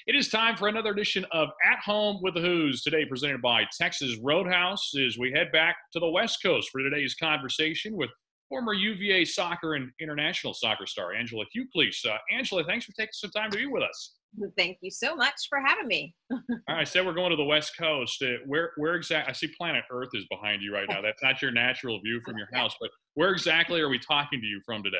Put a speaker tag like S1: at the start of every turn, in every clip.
S1: It is time for another edition of At Home with the Who's, today presented by Texas Roadhouse, as we head back to the West Coast for today's conversation with former UVA soccer and international soccer star Angela Hucles. Angela, thanks for taking some time to be with us.
S2: Thank you so much for having me.
S1: All right, I said we're going to the West Coast. Where exactly? I see Planet Earth is behind you right now. That's not your natural view from your house, but where exactly are we talking to you from today?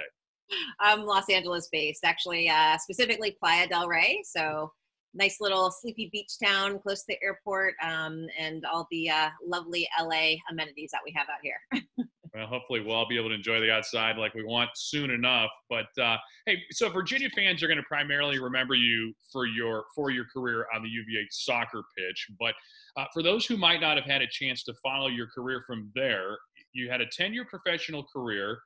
S2: I'm Los Angeles based, actually, specifically Playa del Rey. So nice little sleepy beach town close to the airport, and all the lovely LA amenities that we have out here.
S1: Well, hopefully we'll all be able to enjoy the outside like we want soon enough. But hey, so Virginia fans are going to primarily remember you for your career on the UVA soccer pitch. But for those who might not have had a chance to follow your career from there, you had a 10-year professional career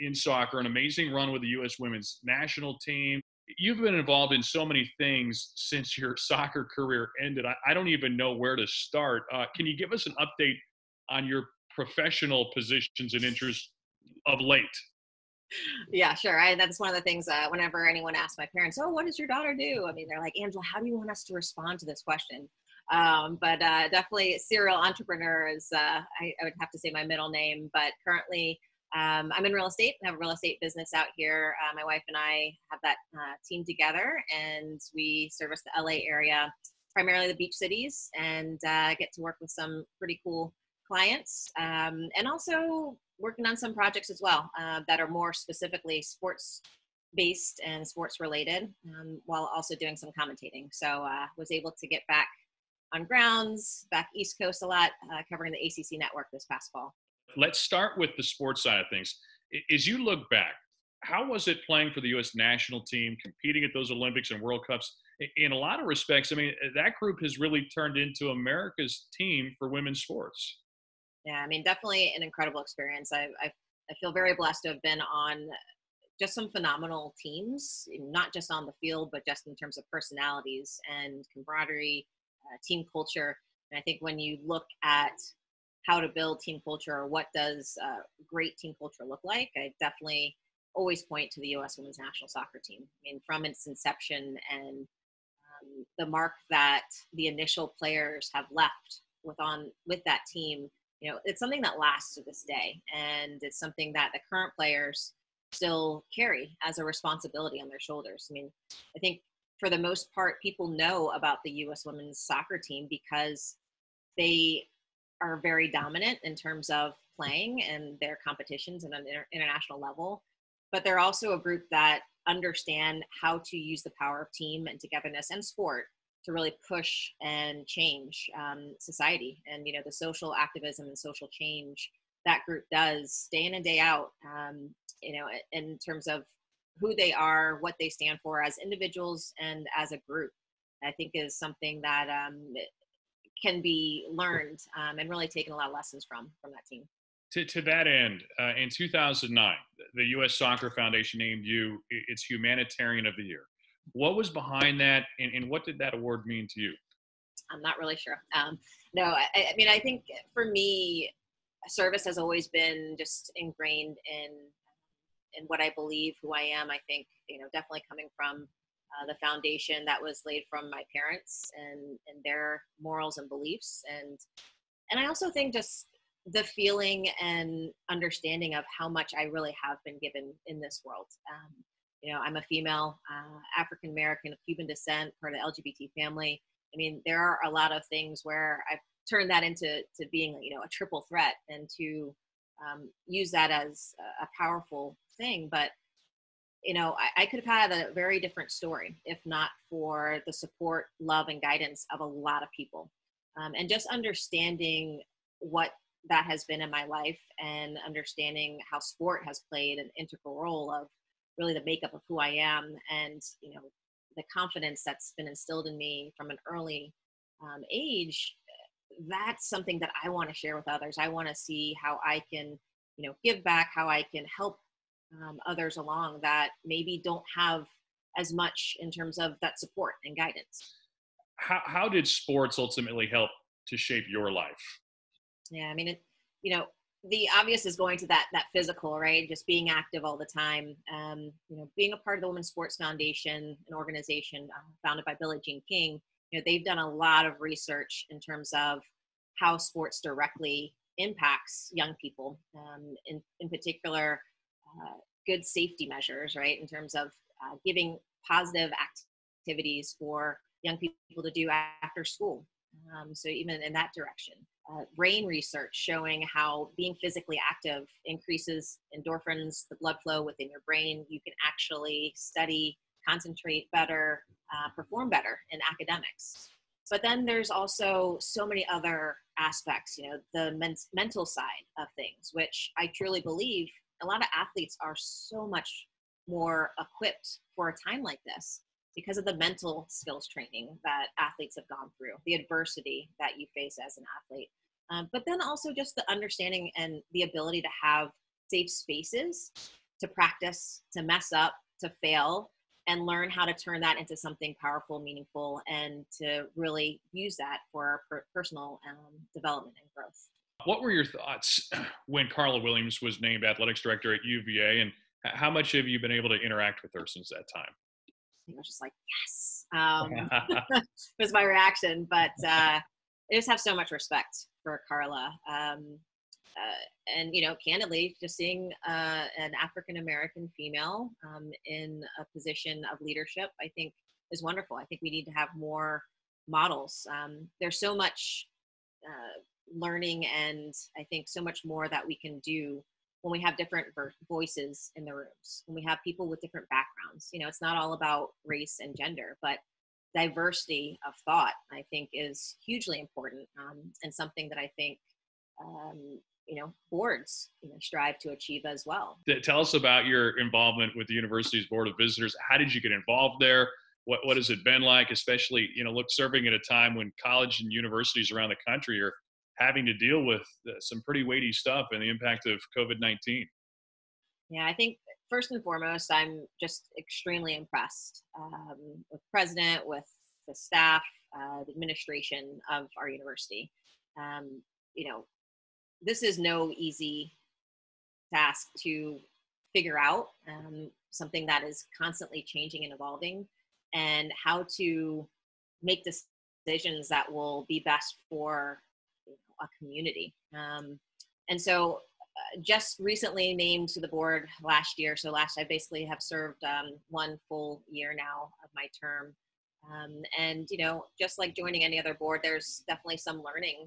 S1: in soccer, an amazing run with the U.S. women's national team. You've been involved in so many things since your soccer career ended. I don't even know where to start. Can you give us an update on your professional positions and interests of late?
S2: Yeah, sure. That's one of the things whenever anyone asks my parents, oh, what does your daughter do? I mean, they're like, Angela, how do you want us to respond to this question? But definitely serial entrepreneur is, I would have to say, my middle name. But currently, I'm in real estate. I have a real estate business out here. My wife and I have that team together, and we service the LA area, primarily the beach cities, and get to work with some pretty cool clients, and also working on some projects as well that are more specifically sports based and sports related, while also doing some commentating. So was able to get back on grounds, back East Coast a lot, covering the ACC network this past fall.
S1: Let's start with the sports side of things. As you look back, how was it playing for the U.S. national team, competing at those Olympics and World Cups? In a lot of respects, I mean, that group has really turned into America's team for women's sports.
S2: Yeah, I mean, definitely an incredible experience. I feel very blessed to have been on just some phenomenal teams, not just on the field, but just in terms of personalities and camaraderie, team culture. And I think when you look at how to build team culture, or what does great team culture look like, I definitely always point to the U.S. women's national soccer team. I mean, from its inception and the mark that the initial players have left with that team, you know, it's something that lasts to this day, and it's something that the current players still carry as a responsibility on their shoulders. I mean, I think for the most part, people know about the U.S. women's soccer team because they are very dominant in terms of playing and their competitions at an international level, but they're also a group that understand how to use the power of team and togetherness and sport to really push and change society. And, you know, the social activism and social change that group does day in and day out, you know, in terms of who they are, what they stand for as individuals and as a group, I think is something that can be learned and really taken a lot of lessons from that team.
S1: To that end, in 2009, the U.S. Soccer Foundation named you its Humanitarian of the Year. What was behind that, and what did that award mean to you?
S2: I'm not really sure. No, I mean, I think for me, service has always been just ingrained in what I believe, who I am. I think, you know, definitely coming from the foundation that was laid from my parents and their morals and beliefs. And I also think just the feeling and understanding of how much I really have been given in this world. You know, I'm a female, African-American of Cuban descent, part of the LGBT family. I mean, there are a lot of things where I've turned that into being, you know, a triple threat, and to use that as a powerful thing. But, you know, I could have had a very different story if not for the support, love, and guidance of a lot of people. And just understanding what that has been in my life, and understanding how sport has played an integral role of really the makeup of who I am, and, you know, the confidence that's been instilled in me from an early age. That's something that I want to share with others. I want to see how I can, you know, give back, how I can help others along that maybe don't have as much in terms of that support and guidance.
S1: How did sports ultimately help to shape your life?
S2: Yeah, I mean, you know, the obvious is going to that physical, right? Just being active all the time. Being a part of the Women's Sports Foundation, an organization founded by Billie Jean King. They've done a lot of research in terms of how sports directly impacts young people. In particular, good safety measures, right? In terms of giving positive activities for young people to do after school. So even in that direction. Brain research showing how being physically active increases endorphins, the blood flow within your brain. You can actually study, concentrate better, perform better in academics. But then there's also so many other aspects, the mental side of things, which I truly believe a lot of athletes are so much more equipped for a time like this because of the mental skills training that athletes have gone through, the adversity that you face as an athlete. But then also just the understanding and the ability to have safe spaces to practice, to mess up, to fail, and learn how to turn that into something powerful, meaningful, and to really use that for personal development and growth.
S1: What were your thoughts when Carla Williams was named athletics director at UVA, and how much have you been able to interact with her since that time?
S2: I was just like, yes, was my reaction. But I just have so much respect for Carla. And, candidly, just seeing an African-American female in a position of leadership, I think is wonderful. I think we need to have more models. There's so much learning, and I think so much more that we can do when we have different voices in the rooms, when we have people with different backgrounds. It's not all about race and gender, but diversity of thought, I think, is hugely important, and something that I think, boards, strive to achieve as well.
S1: Tell us about your involvement with the university's Board of Visitors. How did you get involved there? What has it been like, especially, serving at a time when college and universities around the country are having to deal with some pretty weighty stuff and the impact of COVID-19?
S2: Yeah, I think first and foremost, I'm just extremely impressed with the president, with the staff, the administration of our university. This is no easy task to figure out, something that is constantly changing and evolving, and how to make decisions that will be best for a community. And so just recently named to the board last year. So I basically have served one full year now of my term. And, just like joining any other board, there's definitely some learning,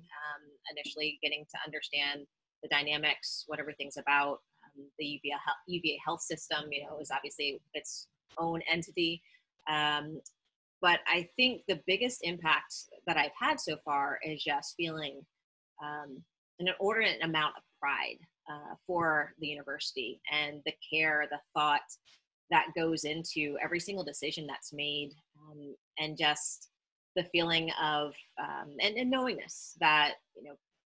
S2: initially getting to understand the dynamics, what everything's about. The UVA health system, is obviously its own entity. But I think the biggest impact that I've had so far is just feeling an inordinate amount of pride for the university, and the care, the thought that goes into every single decision that's made, and just the feeling of and knowingness that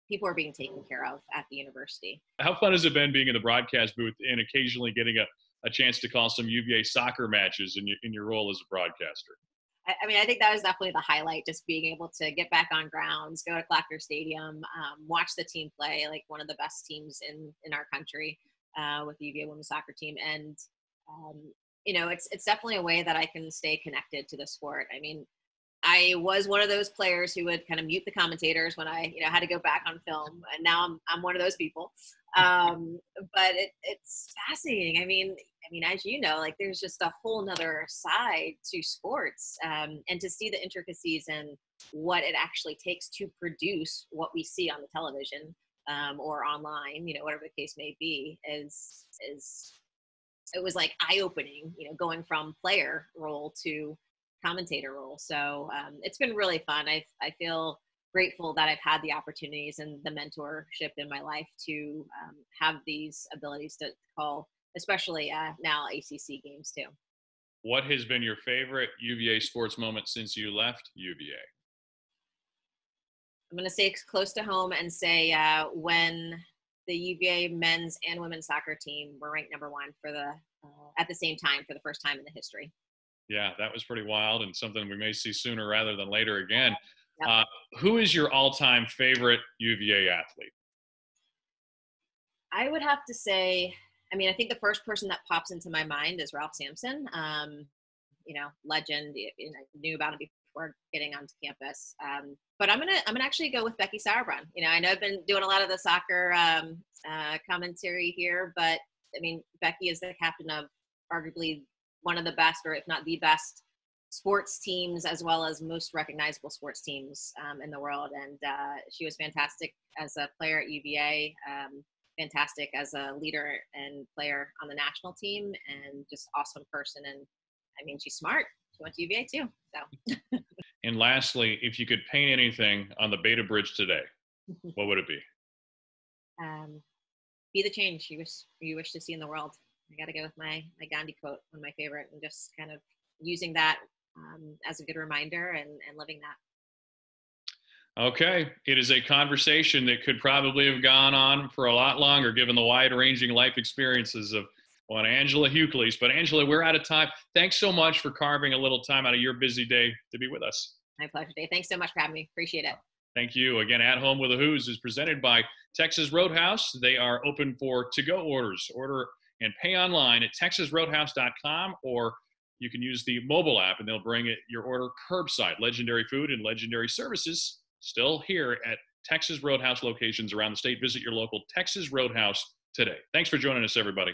S2: people are being taken care of at the university.
S1: How fun has it been being in the broadcast booth and occasionally getting a chance to call some UVA soccer matches in your role as a broadcaster?
S2: I think that was definitely the highlight, just being able to get back on grounds, go to Clacker Stadium, watch the team play, like one of the best teams in our country, with the UVA women's soccer team. And, it's definitely a way that I can stay connected to the sport. I mean, I was one of those players who would kind of mute the commentators when I, had to go back on film, and now I'm one of those people. But it's fascinating. I mean, as you know, like, there's just a whole nother side to sports, and to see the intricacies and what it actually takes to produce what we see on the television, or online, whatever the case may be, is it was like eye-opening, going from player role to commentator role. So it's been really fun. I feel grateful that I've had the opportunities and the mentorship in my life to have these abilities to call, especially now ACC games too.
S1: What has been your favorite UVA sports moment since you left UVA?
S2: I'm going to stay close to home and say when the UVA men's and women's soccer team were ranked number one at the same time for the first time in the history.
S1: Yeah, that was pretty wild, and something we may see sooner rather than later again.
S2: Yep.
S1: Who is your all-time favorite UVA athlete?
S2: I would have to say, I mean, I think the first person that pops into my mind is Ralph Sampson. Legend. Knew about him before getting onto campus. But I'm gonna actually go with Becky Sauerbrunn. I know I've been doing a lot of the soccer commentary here, but I mean, Becky is the captain of arguably one of the best, or if not the best, sports teams, as well as most recognizable sports teams in the world. And she was fantastic as a player at UVA, fantastic as a leader and player on the national team, and just awesome person. And I mean, she's smart. She went to UVA too. So.
S1: And lastly, if you could paint anything on the Beta Bridge today, what would it be?
S2: Be the change you wish to see in the world. I got to go with my Gandhi quote, one of my favorite, and just kind of using that as a good reminder and living that.
S1: Okay. It is a conversation that could probably have gone on for a lot longer, given the wide-ranging life experiences of Angela Hucles. But Angela, we're out of time. Thanks so much for carving a little time out of your busy day to be with us.
S2: My pleasure, Dave. Thanks so much for having me. Appreciate it.
S1: Thank you. Again, At Home with the Who's is presented by Texas Roadhouse. They are open for to-go orders. Order and pay online at texasroadhouse.com, or you can use the mobile app and they'll bring your order curbside. Legendary food and legendary services still here at Texas Roadhouse locations around the state. Visit your local Texas Roadhouse today. Thanks for joining us, everybody.